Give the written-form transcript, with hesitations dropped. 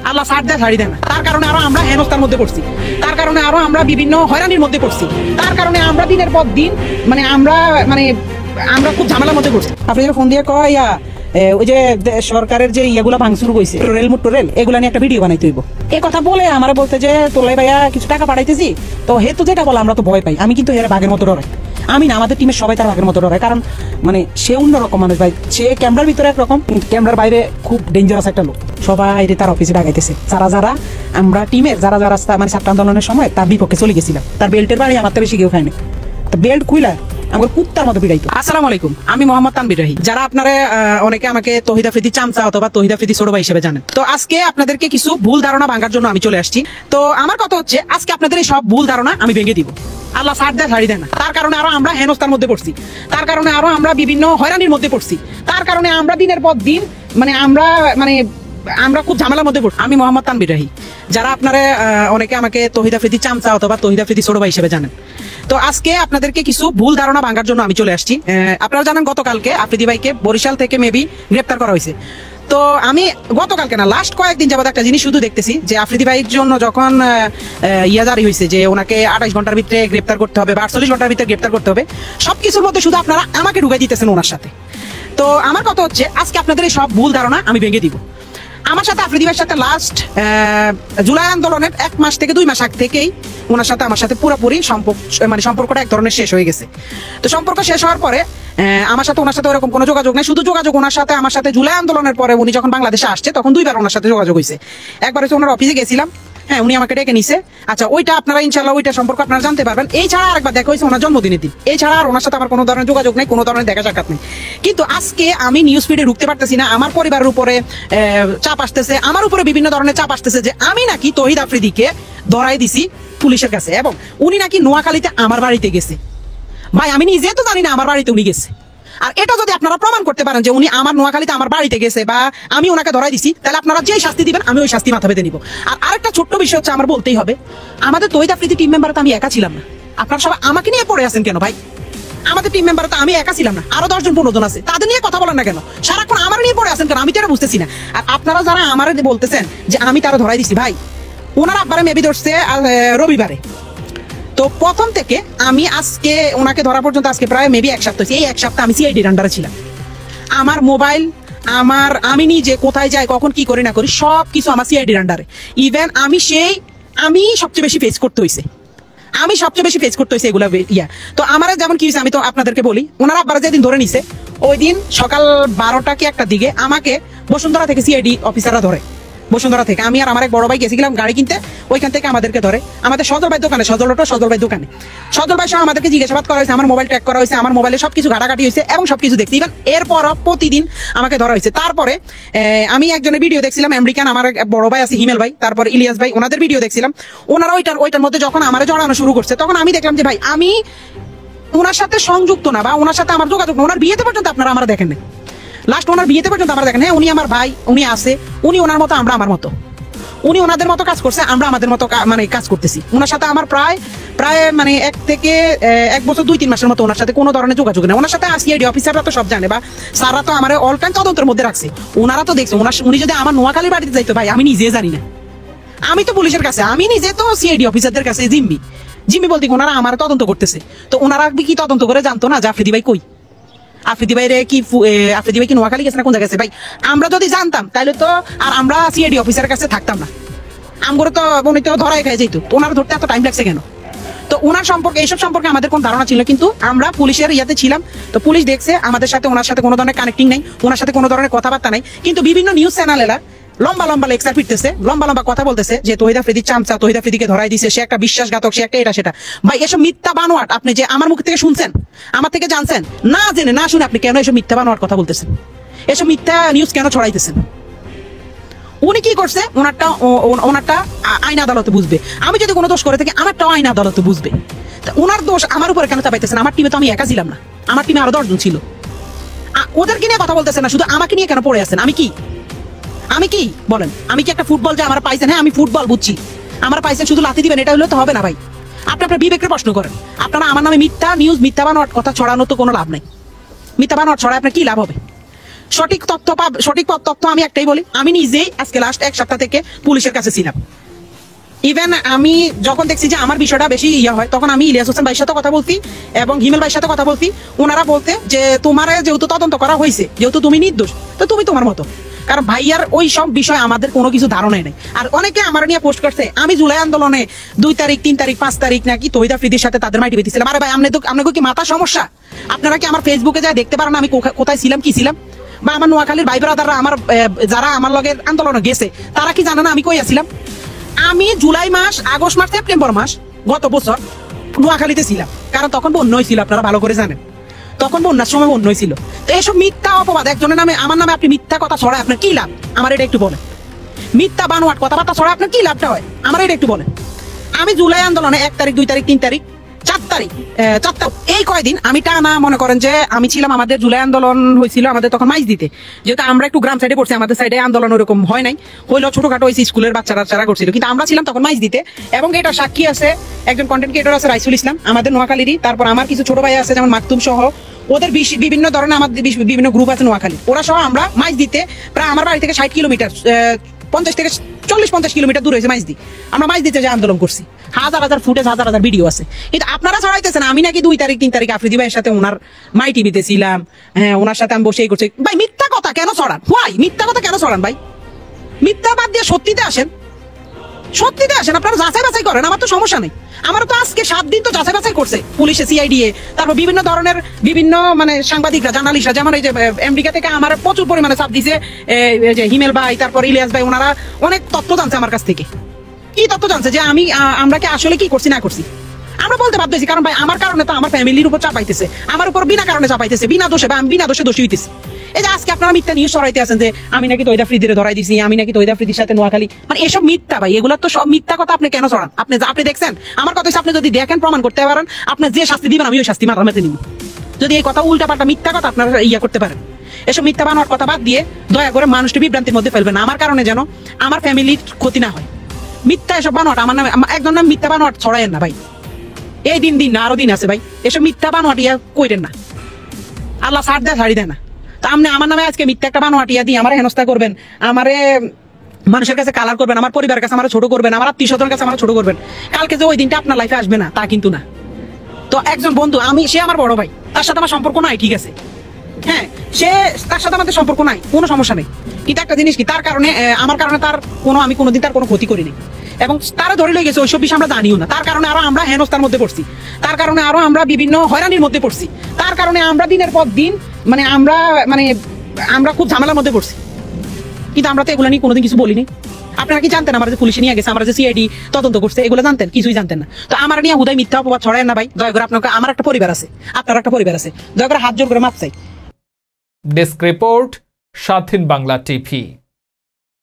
আল্লাহ ছাড় দেয় ছাড়ি দেয় না। তার কারণে আরো আমরা হেনস্থার মধ্যে পড়ছি, তার কারণে আরো আমরা বিভিন্ন হয়রানির মধ্যে পড়ছি, তার কারণে আমরা দিনের পর দিন আমরা খুব ঝামেলার মধ্যে পড়ছি। আপনি ফোন দিয়ে কয় ওই যে সরকারের যে ইয়েগুলা ভাঙচুর হয়েছে রেল মোটরেল এগুলা নিয়ে একটা ভিডিও বানাইতে হইব, এই কথা বলে আমার বলতে যে তোলাই ভাইয়া কিছু টাকা পাঠাইতেছি, তো হেতু যেটা বলে আমরা তো ভয় পাই। আমি কিন্তু এর বাঘের মতো ডরাই, আমি না, আমাদের টিমের সবাই তার বাঘের মতো ডরাই, কারণ সে অন্যরকম মানুষ ভাই। সে ক্যামেরার ভিতরে একরকম, ক্যামেরার বাইরে খুব ডেঞ্জারাস একটা লোক। সবাই তার অফিসে ডাকাইতেছে, যারা আমরা টিমের যারা ছাত্র আন্দোলনের সময় তার বিপক্ষে চলে গেছিলাম, তার বেল্টের বাড়ি আমার তো বেশি কেউ খায়নি, বেল্ট খুইলা আমার কুত্তার মতো পিড়াইতো। আসসালামু আলাইকুম, আমি মোহাম্মদ তানভীর রাহি। যারা আপনারা অনেকে আমাকে তহিদ আফ্রিদি চামচা অথবা তহিদ আফ্রিদি ছোট ভাই হিসেবে জানেন। তো আজকে আপনাদেরকে কিছু ভুল ধারণা ভাঙার জন্য আমি চলে আসছি। তো আমার কথা হচ্ছে আজকে আপনাদের এই সব ভুল ধারণা আমি ভেঙে দিব। আল্লাহ ছাড় দেয় ছাড়ি দেয় না। তার কারণে আরো আমরা হেনস্থার মধ্যে পড়ছি, তার কারণে আরো আমরা বিভিন্ন হয়রানির মধ্যে পড়ছি, তার কারণে আমরা দিনের পর দিন আমরা খুব ঝামেলার মধ্যে পড়ছি। আমি মোহাম্মদ তানভীর রাহি। যারা আপনারা অনেকে আমাকে তহিদ আফ্রিদি চামচা অথবা তহিদ আফ্রিদি ছোট ভাই হিসেবে জানেন। তো আজকে আপনাদেরকে কিছু ভুল ধারণা ভাঙার জন্য আমি চলে আসছি। আপনারা জানেন গতকালকে আফ্রিদি ভাইকে বরিশাল থেকে মেবি গ্রেপ্তার করা হয়েছে। তো আমি গতকালকে না, লাস্ট কয়েকদিন যাবত একটা জিনিস শুধু দেখতেছি যে আফ্রিদি ভাইয়ের জন্য যখন জারি হয়েছে যে ওনাকে 28 ঘন্টার ভিতরে গ্রেপ্তার করতে হবে বা 48 ঘন্টার ভিতরে গ্রেপ্তার করতে হবে, সবকিছুর মধ্যে শুধু আপনারা আমাকে ঢুকাই দিতেছেন ওনার সাথে। তো আমার কথা হচ্ছে আজকে আপনাদের এই সব ভুল ধারণা আমি ভেঙে দিব। আমার সাথে আফ্রিদি ভাইয়ের সাথে লাস্ট জুলাই আন্দোলনের 1 মাস থেকে 2 মাস আগ থেকেই ওনার সাথে আমার সাথে পুরোপুরি সম্পর্কটা এক ধরনের শেষ হয়ে গেছে। তো সম্পর্ক শেষ হওয়ার পরে আমার সাথে ওনার সাথে ওরকম কোনো যোগাযোগ নেই। শুধু যোগাযোগ ওনার সাথে আমার সাথে জুলাই আন্দোলনের পরে উনি যখন বাংলাদেশে আসছে তখন 2বার ওনার সাথে যোগাযোগ হয়েছে। একবার হচ্ছে ওনার অফিসে গেছিলাম, হ্যাঁ উনি আমাকে ডেকে নিছে। আচ্ছা ওইটা আপনারা ইনশাল্লাহ ওইটা সম্পর্ক আপনারা জানতে পারবেন। এই ছাড়া আরেকবার দেখা হয়েছে ওনার জন্মদিনের দিন, এই ছাড়া আর ওনার সাথে আমার কোনো ধরনের যোগাযোগ নেই, কোনো ধরনের দেখা সাক্ষাৎ নেই। কিন্তু আজকে আমি নিউজ ফিডে ঢুকতে পারতেছি না, আমার পরিবারের উপরে চাপ আসতেছে, আমার উপরে বিভিন্ন ধরনের চাপ আসতেছে যে আমি নাকি তহিদ আফ্রিদিকে ধরাই দিছি পুলিশের কাছে এবং উনি নাকি নোয়াখালীতে আমার বাড়িতে গেছে। ভাই আমি নিজে তো জানি না আমার বাড়িতে উনি গেছে, আর এটা যদি আপনারা প্রমাণ করতে পারেন যে উনি আমার নোয়াখালীতে আমার বাড়িতে গেছে বা আমি ওনাকে ধরাই দিছি, তাহলে আপনারা যেই শাস্তি দিবেন আমি ওই শাস্তি মাথা পেতে নিব। আর আরেকটা ছোট্ট বিষয় হচ্ছে আমার বলতেই হবে, আমাদের তহিদ আফ্রিদি টিম মেম্বার তো আমি একা ছিলাম না। আপনারা সবাই আমাকে নিয়ে পড়ে আছেন কেন ভাই? আমাদের টিম মেম্বার তো আমি একা ছিলাম না, আরো 10 জন 15 জন আছে, তাদের নিয়ে কথা বলেন না কেন? সারাক্ষণ আমার নিয়ে পড়ে আছেন কেন? আমি তো এটা বুঝতেছি না। আর আপনারা যারা আমার বলতেছেন যে আমি তারা ধরাই দিছি, ভাই ওনারা আব্বারে মেবি ধরছে রবিবারে। তো প্রথম থেকে আমি আজকে ওনাকে ধরা পর্যন্ত আজকে প্রায় মেবি 1 সপ্তাহ, এই 1 সপ্তাহ আমি সিআইডির আন্ডারে ছিলাম। আমার মোবাইল, আমি নিজে কোথায় যাই, কখন কি করি না করি, সবকিছু আমার সিআইডির আন্ডারে। ইভেন আমি সবচেয়ে বেশি ফেস করতে হয়েছে, এগুলা তো আমার যেমন কি হয়েছে আমি তো আপনাদেরকে বলি। ওনারা আব্বারা যেদিন ধরে নিছে ওই দিন সকাল 12টা কি 1টার দিকে আমাকে বসুন্ধরা থেকে সিআইডি অফিসাররা ধরে। বসুন্ধরা থেকে আমি আর আমার এক বড় ভাই গেছিলাম গাড়ি কিনতে, ওইখান থেকে আমাদেরকে ধরে আমাদের সজল ভাই দোকানে, সজল ভাই সহ আমাদেরকে জিজ্ঞাসাবাদ করা হয়েছে, আমার মোবাইল ট্র্যাক করা হয়েছে, আমার মোবাইলে সবকিছু ঘাটাঘাটি হয়েছে এবং সবকিছু দেখছি। ইভেন এরপর প্রতিদিন আমাকে ধরা হয়েছে। তারপরে আমি একজনের ভিডিও দেখছিলাম, আমেরিকান আমার বড় ভাই আছে হিমেল ভাই, তারপর ইলিয়াস ভাই, ওনাদের ভিডিও দেখছিলাম। ওনারা ওইটার মধ্যে যখন আমার জড়ানো শুরু করছে তখন আমি দেখলাম যে ভাই আমি ওনার সাথে সংযুক্ত না বা ওনার সাথে আমার যোগাযোগ না। ওনার বিয়েতে পর্যন্ত আপনারা আমার দেখেন না, লাস্ট ওনার বিয়েতে পর্যন্ত আমরা দেখেন। হ্যাঁ উনি আমার ভাই, উনি আছে, উনি ওনার মতো আমরা আমার মতো, উনি ওনাদের মতো কাজ করছে, আমরা আমাদের মতো কাজ করতেছি। ওনার সাথে আমার প্রায় 1 থেকে 1 বছর 2-3 মাসের মতো ওনার সাথে কোনো ধরনের যোগাযোগ নেই। ওনার সাথে সিআইডি অফিসাররা তো সব জানে বা স্যাররা তো আমার অল টাইম তদন্তের মধ্যে রাখছে, ওনারা তো দেখছে। উনি যদি আমার নোয়াখালীর বাড়িতে যাইতো ভাই আমি নিজে জানি না, আমি তো পুলিশের কাছে, আমি নিজে তো সিআইডি অফিসারদের কাছে জিম্মি বলতে ওনারা আমার তদন্ত করতেছে। তো ওনারা কি তদন্ত করে জানতো না যে আফ্রিদি ভাই কই, আফ্রিদি ভাই কি নোয়াখালী গেছে না কোন জায়গায় গেছে? ভাই আমরা যদি জানতাম তাহলে তো আর আমরা সিআইডি অফিসারের কাছে থাকতাম না, আমগরে তো উনি তো ধরাই খাই যেত। ওনারা ধরতে এত টাইম লাগছে কেন? তো ওনার সম্পর্কে, এইসব সম্পর্কে আমাদের কোন ধারণা ছিল, কিন্তু আমরা পুলিশের ইয়াতে ছিলাম। তো পুলিশ দেখছে আমাদের সাথে ওনার সাথে কোনো ধরনের কানেক্টিং নাই, ওনার সাথে কোনো ধরনের কথাবার্তা নাই। কিন্তু বিভিন্ন নিউজ চ্যানেলেরা লম্বা লেকচার ফিরতেছে, লম্বা কথা বলতেছে যে তহিদ আফ্রিদি চামচা, তহিদ আফ্রিদিকে ধরাই দিছে, সে একটা বিশ্বাসঘাতক, সে একটা এটা সেটা। ভাই এসব মিথ্যা বানোয়াট আপনি যে আমার মুখ থেকে শুনছেন, আমার থেকে জানছেন, না জেনে না শুনে আপনি কেন এসব মিথ্যা বানোয়াট কথা বলতেছেন? এসব মিথ্যা নিউজ কেন ছড়াইতেছেন? উনি কি করছে ওনারটা আইন আদালতে বুঝবে। আমি যদি কোনো দোষ করে থাকি আমারটাও আইন আদালতে বুঝবে। ওনার দোষ আমার উপরে কেন চাপাইতেছেন? আমার টিমে তো আমি একা ছিলাম না, আমার টিমে আরো 10 জন ছিল। ওদেরকে নিয়ে কথা বলতেছেন না, শুধু আমাকে নিয়ে কেন পড়ে আছেন? আমি কি বলেন? আমি কি একটা ফুটবল যে আমার পাইছেন? হ্যাঁ আমি ফুটবল বুঝছি, আমার পাইছেন শুধু লাথি দিবেন এটা হলে তো হবে না ভাই। আপনি আপনার বিবেকের প্রশ্ন করেন। আপনারা আমার নামে মিথ্যা নিউজ, মিথ্যা বানোয়াট কথা ছড়ানো তো কোনো লাভ নাই। মিথ্যা বানোয়াট ছড়ায় আপনার কি লাভ হবে? সঠিক তথ্য আমি একটাই বলি, আমি নিজেই আজকে লাস্ট 1 সপ্তাহ থেকে পুলিশের কাছে ছিলাম। ইভেন আমি যখন দেখছি যে আমার বিষয়টা বেশি হয়, তখন আমি ইলিয়াস হোসেন ভাইয়ের সাথে কথা বলছি এবং হিমেল ভাইয়ের সাথে কথা বলছি। ওনারা বলতে যে তোমার যেহেতু তদন্ত করা হয়েছে, যেহেতু তুমি নির্দোষ, তো তুমি তোমার মতো। কারণ ভাইয়ার ওই সব বিষয় আমাদের কোনো কিছু ধারণাই নেই। আর অনেকে আমার নিয়ে পোস্ট করছে আমি জুলাই আন্দোলনে 2 তারিখ 3 তারিখ 5 তারিখ নাকি তহিদ আফ্রিদির সাথে তাদের মাইটি পেতেছিলাম। আরে ভাই, আপনাকে কি মাথা সমস্যা? আপনারা কি আমার ফেসবুকে যায় দেখতে পারেন আমি কোথায় ছিলাম, কি ছিলাম? বা আমার নোয়াখালীর ভাই ব্রাদাররা আমার যারা আমার লগে আন্দোলনে গেছে তারা কি জানে না আমি কই আছিলাম? আমি জুলাই মাস, আগস্ট মাস, সেপ্টেম্বর মাস গত বছর নোয়াখালীতে ছিলাম। কারণ তখন বন্যা হয়েছিল, আপনারা ভালো করে জানেন, তখন বন্যার সময় বন্যা হয়েছিল। তো এইসব মিথ্যা অপবাদ একজনের নামে, আমার নামে আপনি মিথ্যা কথা ছড়ায় আপনার কি লাভ? আমার এটা একটু বলেন। মিথ্যা বানোয়াট কথাবার্তা ছড়ায় আপনার কি লাভটা হয়? আমার এটা একটু বলেন। আমি জুলাই আন্দোলনে 1 তারিখ 2 তারিখ 3 তারিখ 4 তারিখ এই কয়দিন আমি টানা মনে করেন যে আমি ছিলাম। আমাদের জুলাই আন্দোলন হয়েছিল আমাদের তখন মাইজ দিতে, যেহেতু আমরা একটু গ্রাম সাইডে পড়ছি, আমাদের সাইডে আন্দোলন ওরকম হয় নাই, হইলো ছোটখাটো হয়েছে, স্কুলের বাচ্চারা করছিল, কিন্তু আমরা ছিলাম তখন মাইজ দিতে। এবং এটা সাক্ষী আছে একজন কন্টেন্ট ক্রিয়েটর আছে রাইসুল ইসলাম আমাদের নোয়াখালীরই, তারপর আমার কিছু ছোট ভাই আছে যেমন মাকতুম সহ, ওদের বিভিন্ন ধরনের আমাদের বিভিন্ন গ্রুপ আছে নোয়াখালী, ওরা সহ আমরা মাইজ দিতে প্রায় আমার বাড়ি থেকে 60 কিলোমিটার 50 থেকে 40-50 কিলোমিটার দূর হয়েছে মাইজ দি, আমরা মাইজ দিতে যে আন্দোলন করছি। হাজার ফুটেজ, হাজার ভিডিও আছে। কিন্তু আপনারা ছড়াইতেছেন আমি নাকি 2 তারিখ 3 তারিখ আফ্রিদি ভাইয়ের সাথে ওনার মাই টিভিতে ছিলাম, হ্যাঁ ওনার সাথে আমি বসেই করছি। ভাই মিথ্যা কথা কেন ছড়ান? মিথ্যা কথা কেন ছড়ান ভাই? মিথ্যা বাদ দিয়ে সত্যিতে আসেন, আপনারা যাচাই বাছাই করেন, আমার তো সমস্যা নেই। আমার তো আজকে 7 দিন তো যাচাই বাছাই করছে পুলিশে, সিআইডিএ, তারপর বিভিন্ন ধরনের মানে সাংবাদিকরা, জার্নালিস্টরা, যেমন এই যে আমেরিকা থেকে আমার প্রচুর পরিমাণে চাপ দিছে যে হিমেল ভাই, তারপর ইলিয়াস ভাই, ওনারা অনেক তথ্য জানছে আমার কাছ থেকে। কি তথ্য জানছে? যে আমরা কি আসলে কি করছি না করছি আমরা বলতে বাধ্য হয়েছি। কারণ ভাই আমার কারণে তো আমার ফ্যামিলির উপর চাপাইতেছে, আমার উপর বিনা কারণে চাপাইতেছে, বিনা দোষে, বা আমি বিনা দোষে দোষী হইতেছি। এই যে আজকে আপনারা মিথ্যা নিউজ ছড়াইতে আছেন যে আমি নাকি তহিদ আফ্রিদিরে ধরাই দিছি, আমি নাকি তহিদ আফ্রিদির সাথে নোয়াখালী, মানে এসব মিথ্যা ভাই, এগুলো তো সব মিথ্যা কথা। আপনি কেন ছড়ান? আপনি দেখছেন আমার কথা হচ্ছে, আপনি যদি দেখেন প্রমাণ করতে পারেন, আপনি যে শাস্তি দিবেন আমি ওই শাস্তি মাথা নিব। যদি এই কথা উল্টা পাল্টা মিথ্যা কথা আপনারা করতে পারেন, এসব মিথ্যা বানোয়ার কথা বাদ দিয়ে দয়া করে মানুষটি বিভ্রান্তির মধ্যে ফেলবেন, আমার কারণে যেন আমার ফ্যামিলির ক্ষতি না হয়। মিথ্যা এসব বানোয়াট আমার নামে, একজন নাম মিথ্যা বানোয়াট ছড়ায়েন না ভাই। এই দিন না আরো দিন আছে ভাই, এসব মিথ্যা বানোয়াট কইরেন না, আল্লাহ ছাড় দেয় ছাড়ি দেয় না। তা আপনি আমার নামে আজকে মিথ্যা একটা বানোয়াটিয়া দিয়ে আমার হেনস্থা করবেন, আমারে মানুষের কাছে কালার করবেন, আমার পরিবারের কাছে আমার ছোট করবেন, আমার আত্মীয় স্বজনের কাছে আমার ছোট করবেন। কালকে যে ওই দিনটা আপনার লাইফে আসবে না তা কিন্তু না। তো একজন বন্ধু, সে আমার বড় ভাই, তার সাথে আমার সম্পর্ক নাই, ঠিক আছে, হ্যাঁ, তার সাথে আমাদের সম্পর্ক নাই, কোনো সমস্যা নেই। কিন্তু একটা জিনিস কি, তার কারণে আমার কারণে আমি কোনোদিন তার কোনো ক্ষতি করিনি, এবং তারা ধরে লয়ে গেছে ওইসব বিষয় আমরা জানিও না। তার কারণে আরো আমরা হেনস্থার মধ্যে পড়ছি, তার কারণে আরো আমরা বিভিন্ন হয়রানির মধ্যে পড়ছি, তার কারণে আমরা দিনের পর দিন আমরা খুব ঝামেলার মধ্যে পড়ছি। কিন্তু আমরা তো এগুলো নিয়ে কোনোদিন কিছু বলিনি। আপনারা কি জানতেন আমরা যে পুলিশে নিয়ে গেছে, আমরা যে সিআইডি তদন্ত করছে, এগুলো জানতেন? কিছুই জানতেন না। তো আমার নিয়ে হুদায় মিথ্যা অপবাদ ছড়ায় না ভাই, দয়া করে। আপনাকে, আমার একটা পরিবার আছে, আপনার একটা পরিবার আছে, দয়া করে হাত জোর করে মাপ চাই। ডেস্ক রিপোর্ট, স্বাধীন বাংলা টিভি।